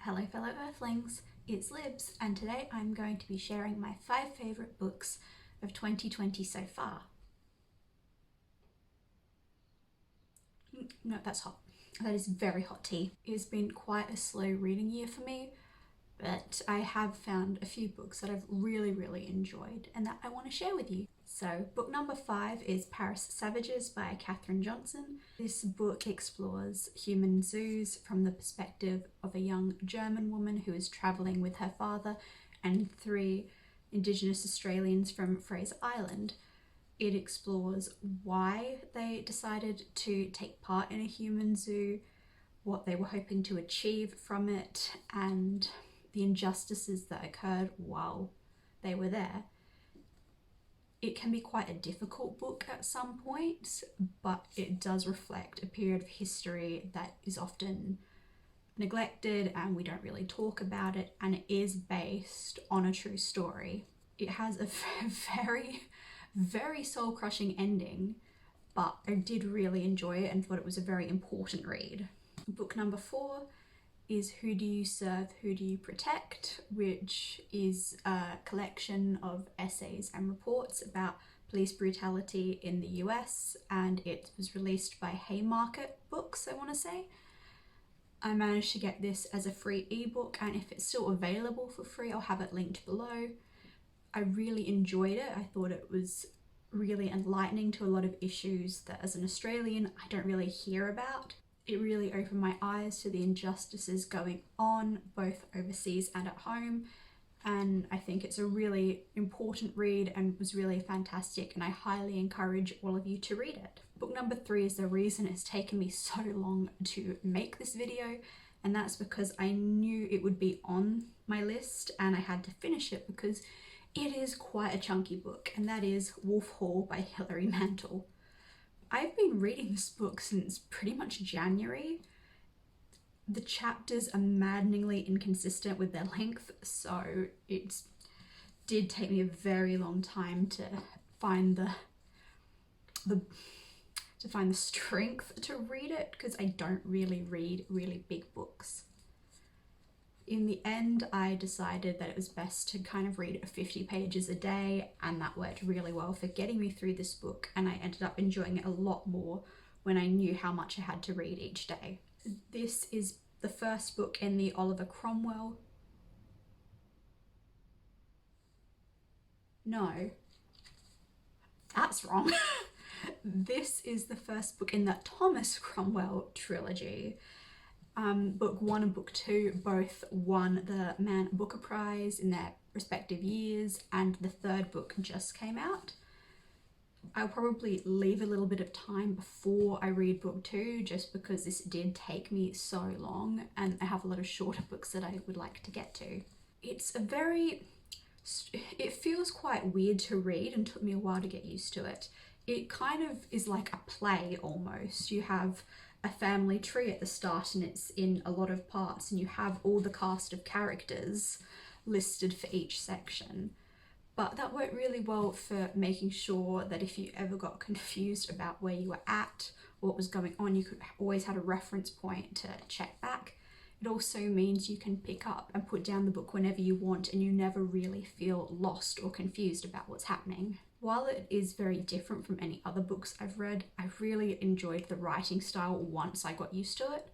Hello fellow Earthlings, it's Libs, and today I'm going to be sharing my 5 favourite books of 2020 so far. No, that's hot. That is very hot tea. It has been quite a slow reading year for me, but I have found a few books that I've really enjoyed and that I want to share with you. So book number 5 is Paris Savages by Katherine Johnson. This book explores human zoos from the perspective of a young German woman who is travelling with her father and 3 Indigenous Australians from Fraser Island. It explores why they decided to take part in a human zoo, what they were hoping to achieve from it, and the injustices that occurred while they were there. It can be quite a difficult book at some points, but it does reflect a period of history that is often neglected and we don't really talk about it, and it is based on a true story. It has a very soul-crushing ending, but I did really enjoy it and thought it was a very important read. Book number 4 is Who Do You Serve, Who Do You Protect, which is a collection of essays and reports about police brutality in the US, and it was released by Haymarket Books, I want to say. I managed to get this as a free ebook, and if it's still available for free, I'll have it linked below. I really enjoyed it. I thought it was really enlightening to a lot of issues that as an Australian I don't really hear about. It really opened my eyes to the injustices going on both overseas and at home, and I think it's a really important read and was really fantastic, and I highly encourage all of you to read it. Book number 3 is the reason it's taken me so long to make this video, and that's because I knew it would be on my list and I had to finish it because it is quite a chunky book, and that is Wolf Hall by Hilary Mantel. I've been reading this book since pretty much January. The chapters are maddeningly inconsistent with their length, so it did take me a very long time to find the strength to read it, because I don't really read really big books. In the end, I decided that it was best to kind of read 50 pages a day, and that worked really well for getting me through this book, and I ended up enjoying it a lot more when I knew how much I had to read each day. This is the first book in the Oliver Cromwell. No, that's wrong. This is the first book in the Thomas Cromwell trilogy. Book 1 and book 2 both won the Man Booker Prize in their respective years, and the 3rd book just came out. I'll probably leave a little bit of time before I read book 2 just because this did take me so long, and I have a lot of shorter books that I would like to get to. It feels quite weird to read and took me a while to get used to it. It kind of is like a play almost. You have a family tree at the start and it's in a lot of parts, and you have all the cast of characters listed for each section. But that worked really well for making sure that if you ever got confused about where you were at or what was going on, you could always have a reference point to check back. It also means you can pick up and put down the book whenever you want, and you never really feel lost or confused about what's happening. While it is very different from any other books I've read, I really enjoyed the writing style once I got used to it.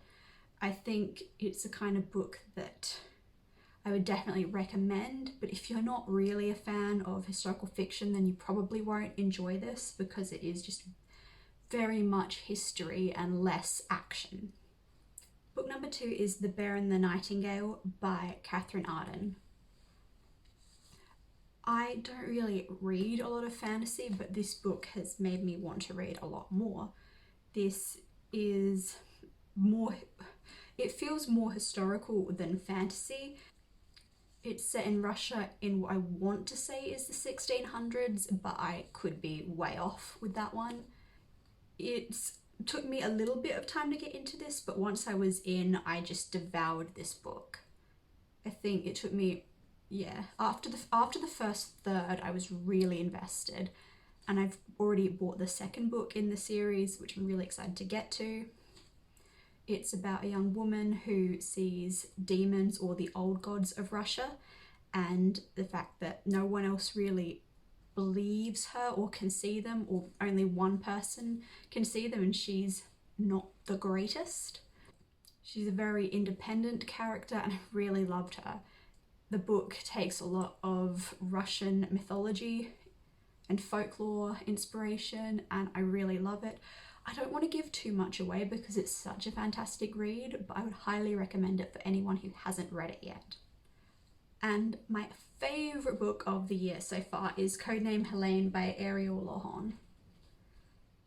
I think it's a kind of book that I would definitely recommend, but if you're not really a fan of historical fiction, then you probably won't enjoy this because it is just very much history and less action. Book number 2 is The Baron the Nightingale by Catherine Arden. I don't really read a lot of fantasy, but this book has made me want to read a lot more. This is it feels more historical than fantasy. It's set in Russia in what I want to say is the 1600s, but I could be way off with that one. It took me a little bit of time to get into this, but once I was in, I just devoured this book. I think it took me, after the first third, I was really invested, and I've already bought the 2nd book in the series, which I'm really excited to get to. It's about a young woman who sees demons, or the old gods of Russia, and the fact that no one else really believes her or can see them, or only one person can see them, and she's not the greatest. She's a very independent character and I really loved her. The book takes a lot of Russian mythology and folklore inspiration, and I really love it. I don't want to give too much away because it's such a fantastic read, but I would highly recommend it for anyone who hasn't read it yet. And my favourite book of the year so far is Codename Helene by Ariel Lohon.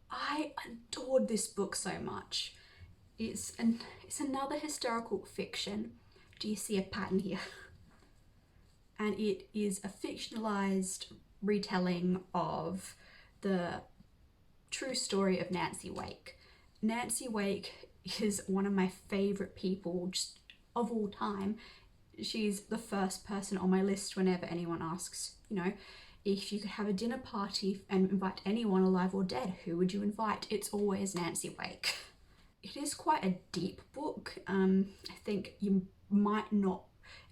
I adored this book so much. It's another historical fiction. Do you see a pattern here? And it is a fictionalized retelling of the true story of Nancy Wake. Nancy Wake is one of my favorite people just of all time. She's the first person on my list whenever anyone asks, you know, if you could have a dinner party and invite anyone alive or dead, who would you invite? It's always Nancy Wake. It is quite a deep book. I think you might not...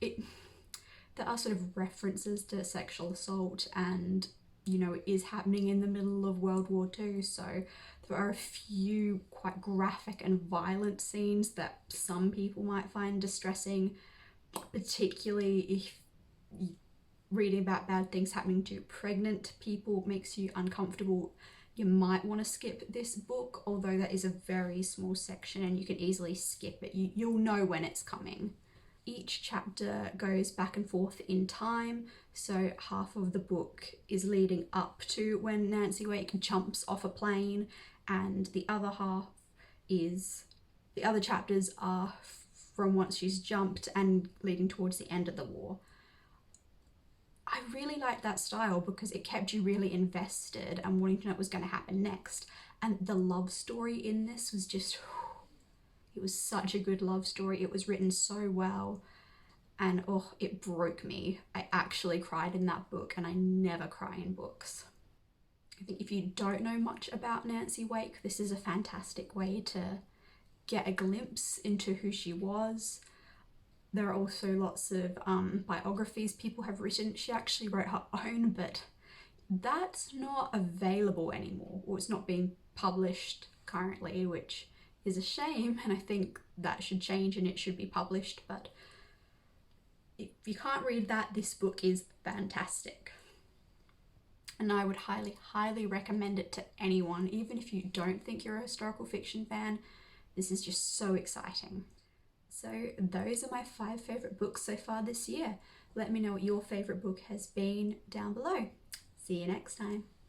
There are sort of references to sexual assault, and, you know, it is happening in the middle of World War II, so there are a few quite graphic and violent scenes that some people might find distressing, particularly if reading about bad things happening to pregnant people makes you uncomfortable. You might want to skip this book, although that is a very small section and you can easily skip it. You'll know when it's coming. Each chapter goes back and forth in time, so half of the book is leading up to when Nancy Wake jumps off a plane, and the other chapters are from once she's jumped and leading towards the end of the war. I really liked that style because it kept you really invested and wanting to know what was going to happen next. And the love story in this was just... It was such a good love story. It was written so well. And oh, it broke me. I actually cried in that book, and I never cry in books. I think if you don't know much about Nancy Wake, this is a fantastic way to get a glimpse into who she was. There are also lots of biographies people have written. She actually wrote her own, but that's not available anymore, or it's not being published currently, which is a shame, and I think that should change and it should be published. But if you can't read that, this book is fantastic. And I would highly recommend it to anyone, even if you don't think you're a historical fiction fan. This is just so exciting. So those are my 5 favourite books so far this year. Let me know what your favourite book has been down below. See you next time.